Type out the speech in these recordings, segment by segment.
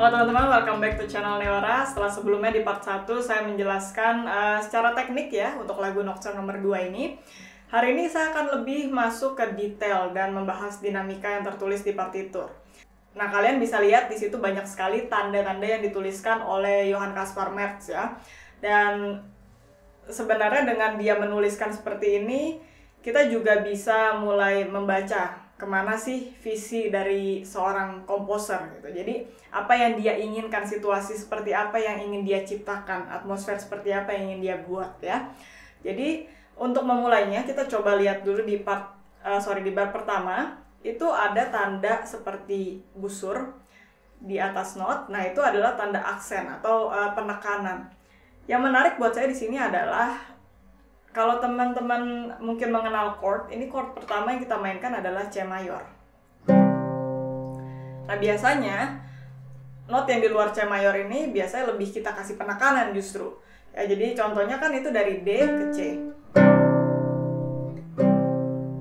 Halo teman-teman, welcome back to channel Neora. Setelah sebelumnya di part 1 saya menjelaskan secara teknik ya untuk lagu Nocturne nomor 2 ini. Hari ini saya akan lebih masuk ke detail dan membahas dinamika yang tertulis di partitur. Nah, kalian bisa lihat di situ banyak sekali tanda-tanda yang dituliskan oleh Johann Caspar Merz ya. Dan sebenarnya dengan dia menuliskan seperti ini, kita juga bisa mulai membaca kemana sih visi dari seorang komposer gitu. Jadi apa yang dia inginkan, situasi seperti apa yang ingin dia ciptakan, atmosfer seperti apa yang ingin dia buat ya. Jadi untuk memulainya kita coba lihat dulu di bar pertama itu ada tanda seperti busur di atas not. Nah, itu adalah tanda aksen atau penekanan. Yang menarik buat saya di sini adalah kalau teman-teman mungkin mengenal chord, ini chord pertama yang kita mainkan adalah C mayor. Nah, biasanya not yang di luar C mayor ini biasanya lebih kita kasih penekanan justru. Ya, jadi contohnya kan itu dari D ke C.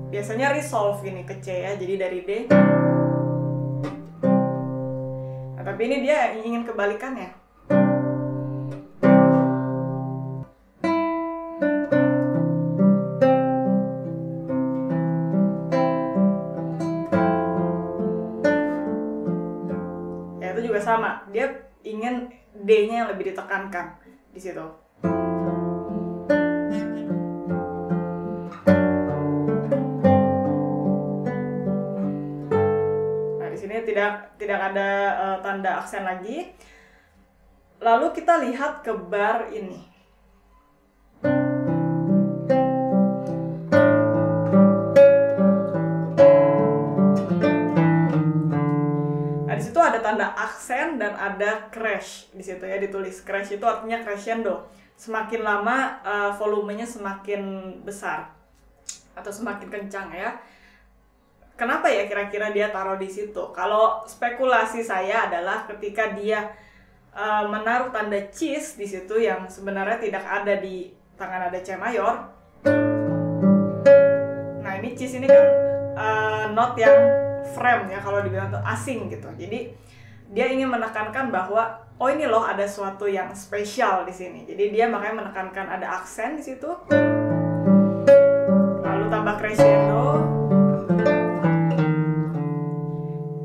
Biasanya resolve ini ke C ya, jadi dari D. Nah, tapi ini dia ingin kebalikannya. Sama, dia ingin D-nya yang lebih ditekankan di situ. Nah, di sini tidak ada tanda aksen lagi. Lalu kita lihat ke bar ini. Ada tanda aksen dan ada crash di situ ya, ditulis crash itu artinya crescendo. Semakin lama volumenya semakin besar atau semakin kencang ya. Kenapa ya kira-kira dia taruh di situ? Kalau spekulasi saya adalah ketika dia menaruh tanda cis di situ yang sebenarnya tidak ada di tangan nada C mayor. Nah, ini cis ini kan not yang frame ya, kalau dibilang tuh asing gitu. Jadi dia ingin menekankan bahwa oh ini loh ada sesuatu yang spesial di sini. Jadi dia makanya menekankan ada aksen di situ. Lalu tambah crescendo.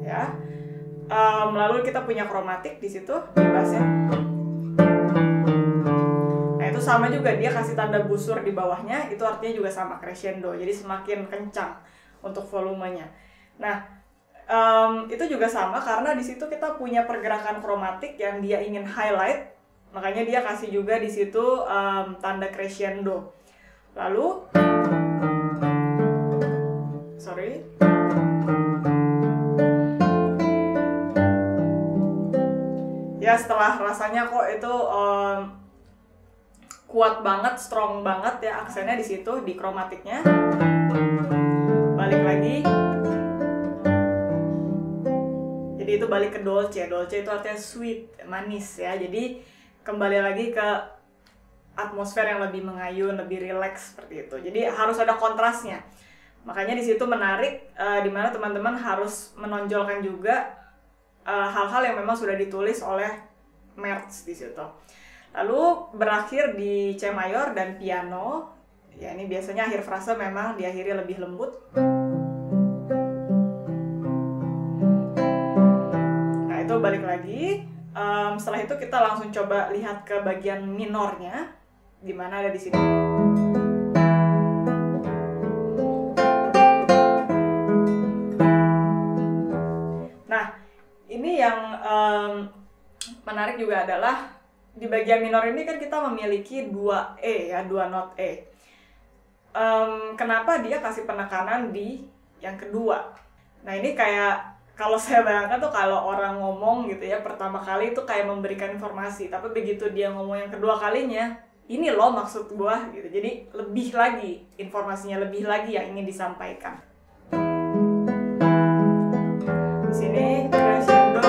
Ya. Lalu kita punya kromatik di situ di bassnya. Nah, itu sama juga, dia kasih tanda busur di bawahnya, itu artinya juga sama crescendo. Jadi semakin kencang untuk volumenya. Nah, itu juga sama karena di situ kita punya pergerakan kromatik yang dia ingin highlight, makanya dia kasih juga di situ tanda crescendo. Lalu, ya setelah rasanya kok itu kuat banget, strong banget ya aksennya di situ di kromatiknya. Balik lagi. Jadi itu balik ke dolce. Dolce itu artinya sweet, manis ya. Jadi kembali lagi ke atmosfer yang lebih mengayun, lebih rileks seperti itu. Jadi harus ada kontrasnya. Makanya di situ menarik, di mana teman-teman harus menonjolkan juga hal-hal yang memang sudah ditulis oleh Merz di situ. Lalu berakhir di C mayor dan piano. Ya, ini biasanya akhir frase memang diakhiri lebih lembut. Balik lagi, setelah itu kita langsung coba lihat ke bagian minornya, di mana ada di sini. Nah, ini yang menarik juga adalah di bagian minor ini kan kita memiliki 2 E ya, 2 not E. Kenapa dia kasih penekanan di yang kedua? Nah, ini kayak kalau saya bayangkan tuh kalau orang ngomong gitu ya, pertama kali itu kayak memberikan informasi, tapi begitu dia ngomong yang kedua kalinya, ini loh maksud gua gitu. Jadi lebih lagi informasinya, lebih lagi yang ingin disampaikan. Di sini crescendo.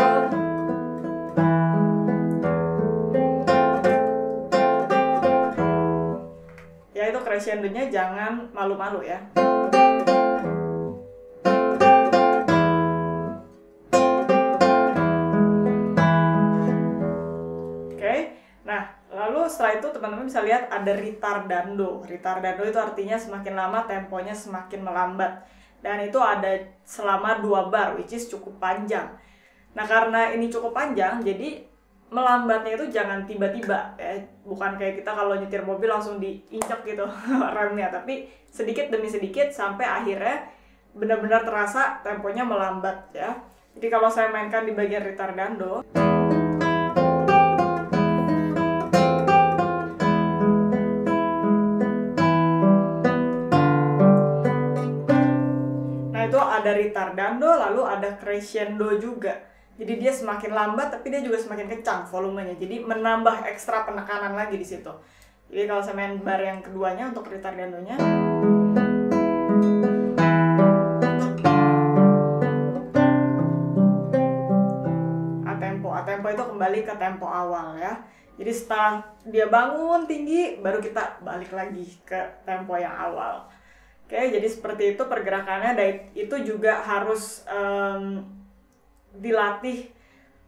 Ya, itu crescendonya jangan malu-malu ya. setelah itu teman-teman bisa lihat ada ritardando. Ritardando itu artinya semakin lama temponya semakin melambat. Dan itu ada selama 2 bar, which is cukup panjang. Nah, karena ini cukup panjang, jadi melambatnya itu jangan tiba-tiba ya. Bukan kayak kita kalau nyetir mobil langsung diinjak gitu remnya, tapi sedikit demi sedikit sampai akhirnya benar-benar terasa temponya melambat ya. Jadi kalau saya mainkan di bagian ritardando, nah itu ada ritardando, lalu ada crescendo juga. Jadi dia semakin lambat tapi dia juga semakin kencang volumenya. Jadi menambah ekstra penekanan lagi di situ. Jadi kalau saya main bar yang keduanya untuk ritardandonya, A tempo itu kembali ke tempo awal ya. Jadi setelah dia bangun tinggi, baru kita balik lagi ke tempo yang awal. Oke, jadi seperti itu pergerakannya. Dan itu juga harus dilatih,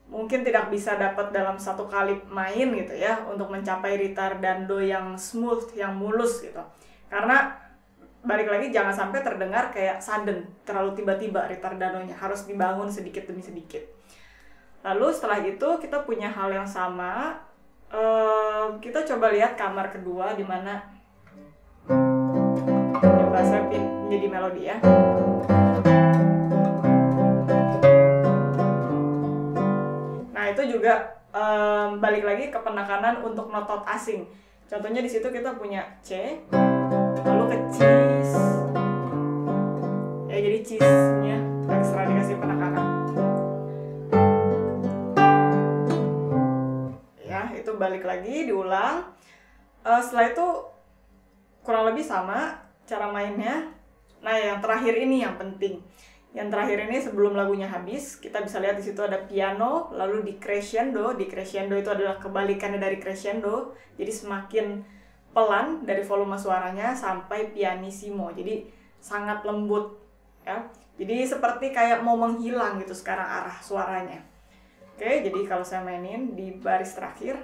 mungkin tidak bisa dapat dalam satu kali main gitu ya, untuk mencapai ritardando yang smooth, yang mulus gitu. Karena balik lagi jangan sampai terdengar kayak sudden, terlalu tiba-tiba ritardandonya, harus dibangun sedikit demi sedikit. Lalu setelah itu kita punya hal yang sama, kita coba lihat kamar kedua di mana coba saya menjadi melodi ya. Itu juga balik lagi ke penekanan untuk notot asing. Contohnya di situ kita punya C, lalu ke cis. Ya, jadi cisnya ekstra dikasih penekanan. Ya, itu balik lagi diulang. Setelah itu kurang lebih sama cara mainnya. Nah, yang terakhir ini yang penting. Yang terakhir ini sebelum lagunya habis, kita bisa lihat di situ ada piano, lalu di crescendo. Di crescendo itu adalah kebalikannya dari crescendo. Jadi semakin pelan dari volume suaranya sampai pianissimo. Jadi sangat lembut ya. Jadi seperti kayak mau menghilang gitu sekarang arah suaranya. Oke, jadi kalau saya mainin di baris terakhir,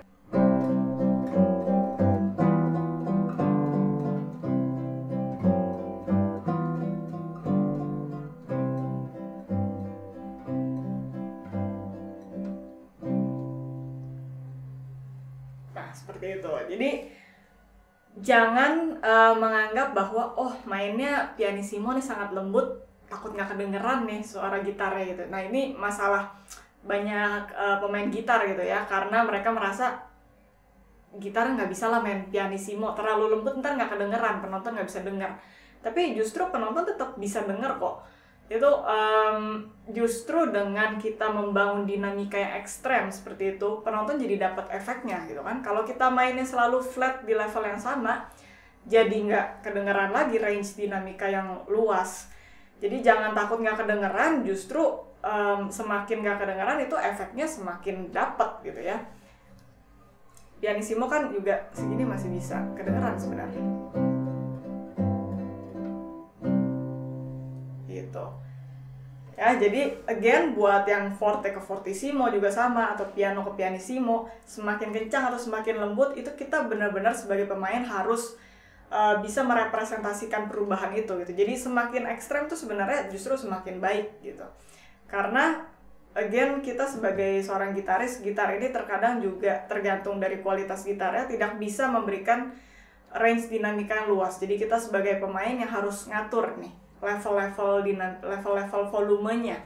seperti itu. Jadi jangan menganggap bahwa oh mainnya pianissimo nih sangat lembut, takut nggak kedengeran nih suara gitarnya gitu. Nah ini masalah banyak pemain gitar gitu ya, karena mereka merasa gitar nggak bisa lah main pianissimo, terlalu lembut ntar nggak kedengeran, penonton nggak bisa dengar. Tapi justru penonton tetap bisa denger kok. Itu justru dengan kita membangun dinamika yang ekstrem seperti itu, penonton jadi dapat efeknya gitu kan. Kalau kita mainnya selalu flat di level yang sama, jadi nggak kedengeran lagi range dinamika yang luas. Jadi jangan takut nggak kedengeran, justru semakin nggak kedengeran itu efeknya semakin dapat gitu ya. Pianissimo kan juga segini masih bisa kedengeran sebenarnya. Gitu. Ya, jadi again buat yang forte ke fortissimo juga sama, atau piano ke pianissimo, semakin kencang atau semakin lembut itu kita benar-benar sebagai pemain harus bisa merepresentasikan perubahan itu gitu. Jadi semakin ekstrem tuh sebenarnya justru semakin baik gitu. Karena again kita sebagai seorang gitaris, gitar ini terkadang juga tergantung dari kualitas gitarnya tidak bisa memberikan range dinamika yang luas. Jadi kita sebagai pemain yang harus ngatur nih level-level volumenya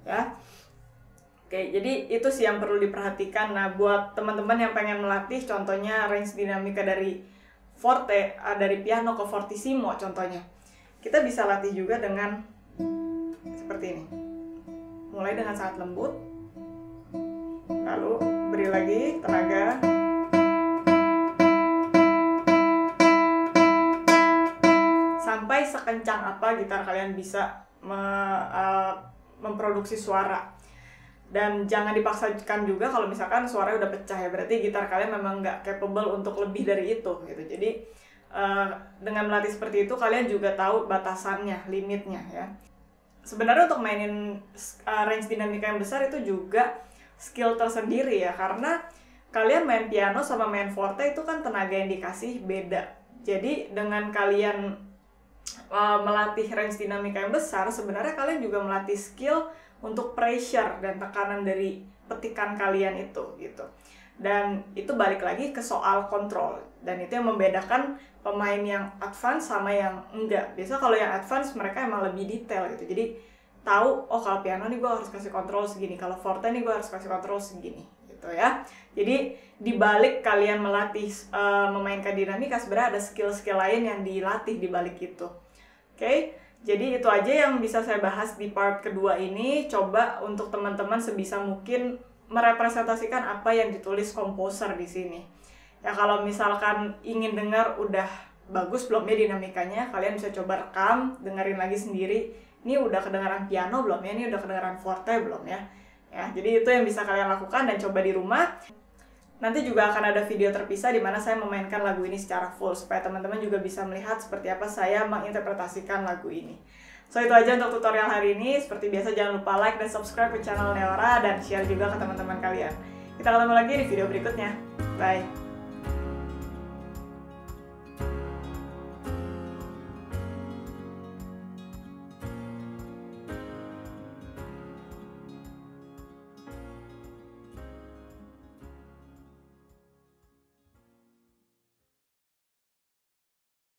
ya. Oke, jadi itu sih yang perlu diperhatikan. Nah, buat teman-teman yang pengen melatih contohnya range dinamika dari forte, dari piano ke fortissimo contohnya, kita bisa latih juga dengan seperti ini. Mulai dengan sangat lembut, lalu beri lagi tenaga, sampai sekencang apa gitar kalian bisa memproduksi suara. Dan jangan dipaksakan juga kalau misalkan suaranya udah pecah ya, berarti gitar kalian memang nggak capable untuk lebih dari itu gitu. Jadi dengan melatih seperti itu kalian juga tahu batasannya, limitnya ya. Sebenarnya untuk mainin range dinamika yang besar itu juga skill tersendiri ya, karena kalian main piano sama main forte itu kan tenaga yang dikasih beda. Jadi dengan kalian melatih range dinamika yang besar, sebenarnya kalian juga melatih skill untuk pressure dan tekanan dari petikan kalian itu gitu. Dan itu balik lagi ke soal kontrol, dan itu yang membedakan pemain yang advance sama yang enggak. Biasa kalau yang advance mereka emang lebih detail gitu, jadi tahu, oh kalau piano nih gue harus kasih kontrol segini, kalau forte nih gue harus kasih kontrol segini gitu ya. Jadi dibalik kalian melatih memainkan dinamika, sebenarnya ada skill-skill lain yang dilatih dibalik itu. Oke, jadi itu aja yang bisa saya bahas di part kedua ini. Coba untuk teman-teman sebisa mungkin merepresentasikan apa yang ditulis komposer di sini. Ya kalau misalkan ingin dengar udah bagus belum ya dinamikanya, kalian bisa coba rekam, dengerin lagi sendiri. Ini udah kedengaran piano belum ya? Ini udah kedengaran forte belum ya? Ya, jadi itu yang bisa kalian lakukan dan coba di rumah. Nanti juga akan ada video terpisah di mana saya memainkan lagu ini secara full, supaya teman-teman juga bisa melihat seperti apa saya menginterpretasikan lagu ini. So itu aja untuk tutorial hari ini. Seperti biasa jangan lupa like dan subscribe ke channel Neora dan share juga ke teman-teman kalian. Kita ketemu lagi di video berikutnya. Bye!